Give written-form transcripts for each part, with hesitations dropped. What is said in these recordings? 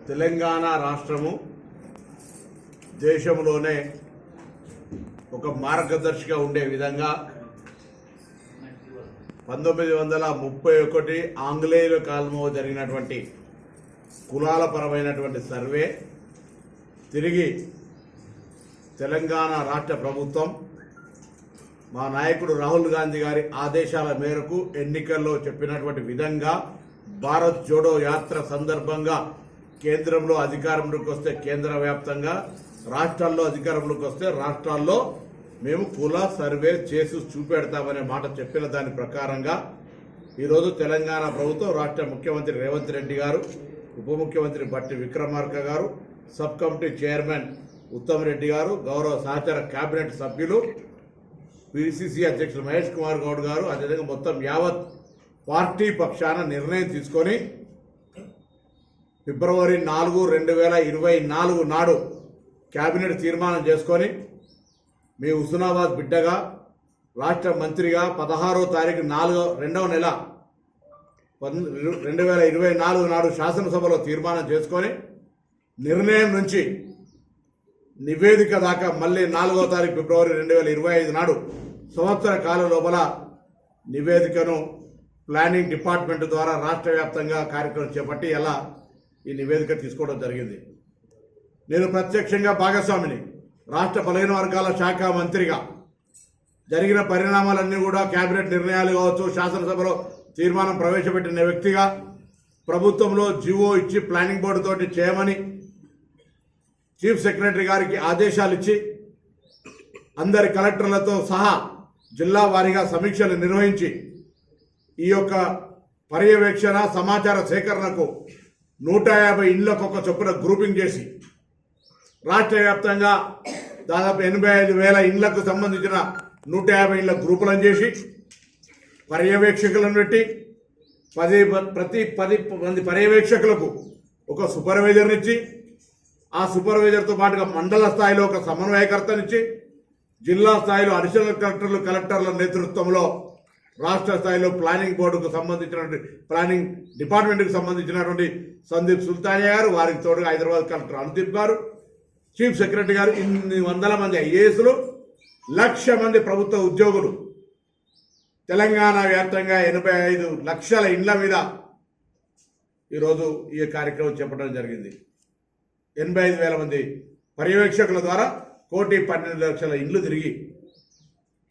తెలంగాణ రాష్ట్రము దేశంలోనే ఒక మార్గదర్శిగా ఉండే విధంగా 1931 ఆంగ్లేయుల కాలంలో జరిగినటువంటి కులాల పరమైనటువంటి సర్వే తిరిగి తెలంగాణ రాష్ట్ర ప్రభుత్వం మా నాయకుడు రాహుల్ గాంధీ గారి ఆదేశాల మేరకు ఎన్నికల్లో చెప్పినటువంటి విధంగా భారత్ జోడో యాత్ర సందర్భంగా కేంద్రంలో అధికారంలోకి వస్తే కేంద్ర వ్యాప్తంగా, రాష్ట్రాల్లో అధికారంలోకి వస్తే రాష్ట్రాల్లో మేము కుల సర్వే చేసి చూపెడతామనే మాట చెప్పిన దాని ప్రకారంగా ఈరోజు తెలంగాణ ప్రభుత్వం రాష్ట్ర ముఖ్యమంత్రి రేవంత్ రెడ్డి గారు, ఉప ముఖ్యమంత్రి బట్టి విక్రమార్క గారు, sub committee chairman Uttam Reddy గారు, గౌరవ సహచర కేబినెట్ సభ్యులు, పిసిసి అధ్యక్షులు మహేష్ కుమార్ గౌడ్ గారు, అదేవిధంగా మొత్తం యావత్ పార్టీ పక్షాన నిర్ణయం తీసుకొని ఫిబ్రవరి 4, 2024 నాడు కేబినెట్ తీర్మానం చేసుకొని మీ హుస్నాబాద్ బిడ్డగా రాష్ట్ర మంత్రిగా 16వ తారీఖు 2వ నెల 2024 నాడు శాసనసభలో తీర్మానం చేసుకొని నిర్ణయం నుంచి నివేదిక దాకా మళ్ళీ 4వ తారీఖు ఫిబ్రవరి 2025 నాడు సంవత్సర కాలం లోపల నివేదికను ప్లానింగ్ డిపార్ట్మెంట్ ద్వారా రాష్ట్ర వ్యాప్తంగా కార్యక్రమం చేపట్టి ఎలా ఈ నివేదిక తీసుకోవడం జరిగింది. నేను ప్రత్యక్షంగా భాగస్వామిని, రాష్ట్ర బలహీన వర్గాల శాఖ మంత్రిగా జరిగిన పరిణామాలన్నీ కూడా కేబినెట్ నిర్ణయాలు కావచ్చు, శాసనసభలో తీర్మానం ప్రవేశపెట్టిన వ్యక్తిగా ప్రభుత్వంలో జీవో ఇచ్చి ప్లానింగ్ బోర్డు తోటి చేయమని చీఫ్ సెక్రటరీ గారికి ఆదేశాలు ఇచ్చి అందరి కలెక్టర్లతో సహా జిల్లా వారీగా సమీక్షలు నిర్వహించి ఈ యొక్క పర్యవేక్షణ సమాచార సేకరణకు 150 ఇండ్లకు ఒక చొప్పున గ్రూపింగ్ చేసి రాష్ట్ర వ్యాప్తంగా దాదాపు 85,000 ఇండ్లకు సంబంధించిన 150 ఇండ్ల గ్రూపులను చేసి పర్యవేక్షకులను పెట్టి ప్రతి 10 మంది పర్యవేక్షకులకు ఒక సూపర్వైజర్నిచ్చి ఆ సూపర్వైజర్తో పాటుగా మండల స్థాయిలో ఒక సమన్వయకర్తనిచ్చి జిల్లా స్థాయిలో అడిషనల్ కలెక్టర్ల నేతృత్వంలో రాష్ట్ర స్థాయిలో ప్లానింగ్ బోర్డుకు సంబంధించినటువంటి ప్లానింగ్ డిపార్ట్మెంట్కి సంబంధించినటువంటి సందీప్ సుల్తానియా గారు, వారికి తోడుగా హైదరాబాద్ కలెక్టర్ అనుదీప్ గారు, చీఫ్ సెక్రటరీ గారు, ఇన్ని వందల మంది ఐఏఎస్లు, 1,00,000 మంది ప్రభుత్వ ఉద్యోగులు తెలంగాణ వ్యాప్తంగా 85 లక్షల ఇండ్ల మీద ఈరోజు ఈ కార్యక్రమం చేపట్టడం జరిగింది. 85,000 మంది పర్యవేక్షకుల ద్వారా 1,12,00,000 ఇండ్లు తిరిగి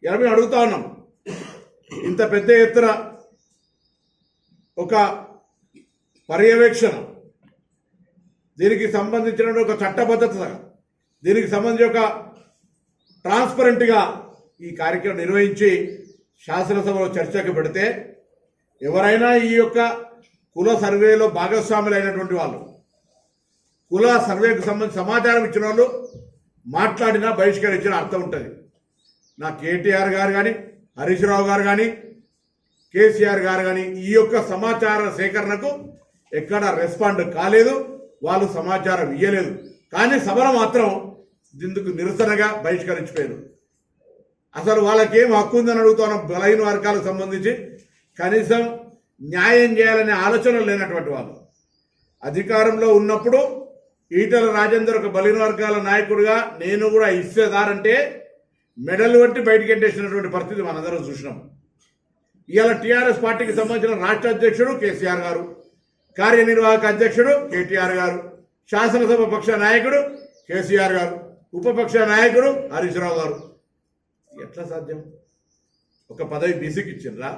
మేము అడుగుతా ఉన్నాం. ఇంత పెద్ద ఎత్తున ఒక పర్యవేక్షణ, దీనికి సంబంధించిన ఒక చట్టబద్ధత, దీనికి సంబంధించి ఒక ట్రాన్స్పరెంట్గా ఈ కార్యక్రమం నిర్వహించి శాసనసభలో చర్చకు పెడితే ఎవరైనా ఈ యొక్క కుల సర్వేలో భాగస్వాములైనటువంటి వాళ్ళు, కుల సర్వేకు సంబంధించి సమాచారం ఇచ్చిన వాళ్ళు మాట్లాడినా బహిష్కరించిన అర్థం ఉంటుంది. నా కేటీఆర్ గారు కానీ, హరీష్ రావు గారు కానీ, కేసీఆర్ గారు కానీ ఈ యొక్క సమాచార సేకరణకు ఎక్కడ రెస్పాండ్ కాలేదు, వాళ్ళు సమాచారం ఇయ్యలేదు. కానీ సభలో మాత్రం ఇందుకు నిరసనగా బహిష్కరించిపోయారు. అసలు వాళ్ళకేం హక్కు ఉందని అడుగుతున్న బలహీన వర్గాలకు సంబంధించి కనీసం న్యాయం చేయాలనే ఆలోచన లేనటువంటి వాళ్ళు. అధికారంలో ఉన్నప్పుడు ఈటల రాజేందర్ ఒక బలహీన వర్గాల నాయకుడిగా నేను కూడా ఇచ్చేదారంటే మెడల్ వంటి బయటికి ఎంటేసినటువంటి పరిస్థితి మనందరం చూసినాం. ఇవాళ టీఆర్ఎస్ పార్టీకి సంబంధించిన రాష్ట్ర అధ్యక్షుడు కేసీఆర్ గారు, కార్యనిర్వాహక అధ్యక్షుడు కేటీఆర్ గారు, శాసనసభ పక్ష నాయకుడు కేసీఆర్ గారు, ఉపపక్ష నాయకుడు హరీష్ రావు గారు. ఎట్లా సాధ్యం? ఒక పదవి బీసీకి ఇచ్చిండ్రా,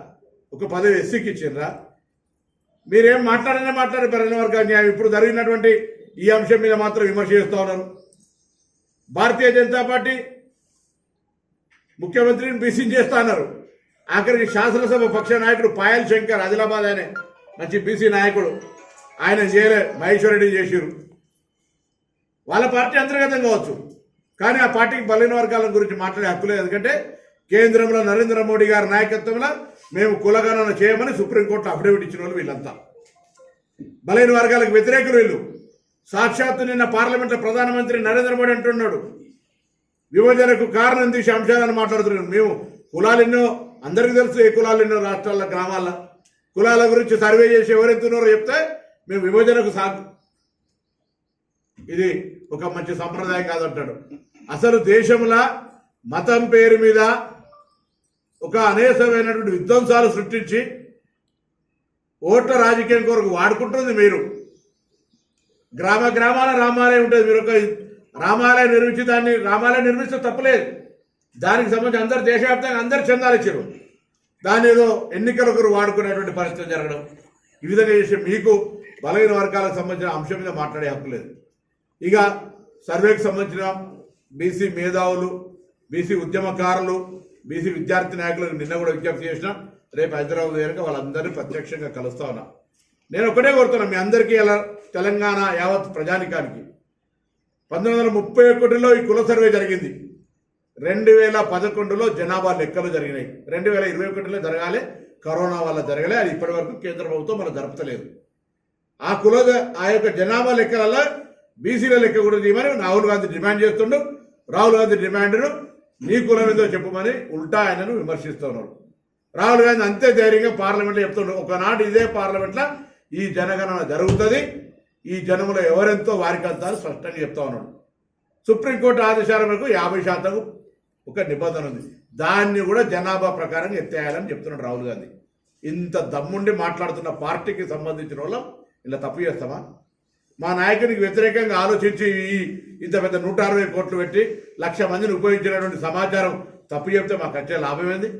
ఒక పదవి ఎస్సీకి ఇచ్చిండ్రా? మీరేం మాట్లాడారు బలహీన వర్గాల న్యాయం. ఇప్పుడు జరిగినటువంటి ఈ అంశం మీద మాత్రం విమర్శ చేస్తూ ఉన్నారు. భారతీయ జనతా పార్టీ ముఖ్యమంత్రిని బీసీ చేస్తా అన్నారు. ఆఖరికి శాసనసభ పక్ష నాయకుడు పాయల్ శంకర్, ఆదిలాబాద్, ఆయన మంచి బీసీ నాయకుడు, ఆయన చేయలే, మహేశ్వర్ రెడ్డి చేసిరు. వాళ్ళ పార్టీ అంతర్గతం కావచ్చు, కానీ ఆ పార్టీకి బలహీన వర్గాల గురించి మాట్లాడే హక్కు లేదు. ఎందుకంటే కేంద్రంలో నరేంద్ర మోడీ గారి నాయకత్వంలో మేము కులగణన చేయమని సుప్రీంకోర్టులో అఫిడవిట్ ఇచ్చిన వాళ్ళు వీళ్ళంతా. బలహీన వర్గాలకు వ్యతిరేకులు వీళ్ళు. సాక్షాత్తు నిన్న పార్లమెంట్లో ప్రధానమంత్రి నరేంద్ర మోడీ అంటున్నాడు, విభజనకు కారణం తీసే అంశాలను మాట్లాడుతున్నాం. మేము కులాలు ఎన్నో, అందరికీ తెలుసు ఏ కులాలు ఎన్నో రాష్ట్రాల గ్రామాల కులాల గురించి సర్వే చేసి ఎవరెత్తున్నారో చెప్తే మేము విభజనకు ఇది ఒక మంచి సంప్రదాయం కాదంటాడు. అసలు దేశంలో మతం పేరు మీద ఒక అనేకమైనటువంటి విధ్వంసాలు సృష్టించి ఓట్ల రాజకీయం కొరకు వాడుకుంటుంది మీరు. గ్రామ గ్రామాల రామాలయం ఉంటుంది. మీరు ఒక రామాలయం నిర్మించి దాన్ని రామాలయం నిర్మిస్తే తప్పలేదు. దానికి సంబంధించి అందరు దేశవ్యాప్తంగా అందరు చందాలు ఇచ్చారు. దాని ఏదో ఎన్నికల కొరకు వాడుకునేటువంటి పరిస్థితి జరగడం, ఈ విధంగా చేసి మీకు బలహీన వర్గాలకు సంబంధించిన అంశం మీద మాట్లాడే హక్కు లేదు. ఇక సర్వేకి సంబంధించిన బీసీ మేధావులు, బీసీ ఉద్యమకారులు, బీసీ విద్యార్థి నాయకులకు నిన్న కూడా విజ్ఞప్తి చేసినా, రేపు హైదరాబాద్ దగ్గర వాళ్ళందరినీ ప్రత్యక్షంగా కలుస్తా ఉన్నా. నేను ఒకటే కోరుతున్నా మీ అందరికీ, అలా తెలంగాణ యావత్ ప్రజానికానికి 1931లో ఈ కుల సర్వే జరిగింది. 2011లో జనాభా లెక్కలు జరిగినాయి. 2021లో జరగాలి, కరోనా వల్ల జరగలే. అది ఇప్పటి వరకు కేంద్ర ప్రభుత్వం మనం జరపలేదు. ఆ యొక్క జనాభా లెక్కలలో బీసీల లెక్క కూడా తీయమని రాహుల్ గాంధీ డిమాండ్ చేస్తుండు. రాహుల్ గాంధీ డిమాండ్ను నీ కులం ఏదో చెప్పమని ఉల్టా ఆయనను విమర్శిస్తున్నారు. రాహుల్ గాంధీ అంతే ధైర్యంగా పార్లమెంట్లో చెప్తుండ్రు, ఒకనాడు ఇదే పార్లమెంట్లో ఈ జనగణన జరుగుతుంది, ఈ జనములో ఎవరెంతో వారికి అంతా స్పష్టంగా చెప్తా ఉన్నాడు. సుప్రీంకోర్టు ఆదేశాల మేరకు 50% ఒక నిబంధన ఉంది. దాన్ని కూడా జనాభా ప్రకారం ఎత్తేయాలని చెప్తున్నాడు రాహుల్ గాంధీ. ఇంత దమ్ముండి మాట్లాడుతున్న పార్టీకి సంబంధించిన వాళ్ళం ఇలా తప్పు చేస్తామా? మా నాయకునికి వ్యతిరేకంగా ఆలోచించి ఇంత పెద్ద 160 కోట్లు పెట్టి 1,00,000 మందిని ఉపయోగించినటువంటి సమాచారం తప్పు చెప్తే మాకు వచ్చే లాభం ఏంది?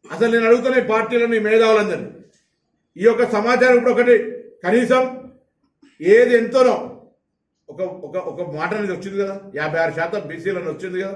అసలు నేను అడుగుతున్న ఈ పార్టీలని మేధావులందరినీ, ఈ యొక్క సమాచారం ఇప్పుడు ఒకటి కనీసం ఏది ఎంతోనో ఒక మాట అనేది వచ్చింది కదా, 56% బీసీలను వచ్చింది కదా.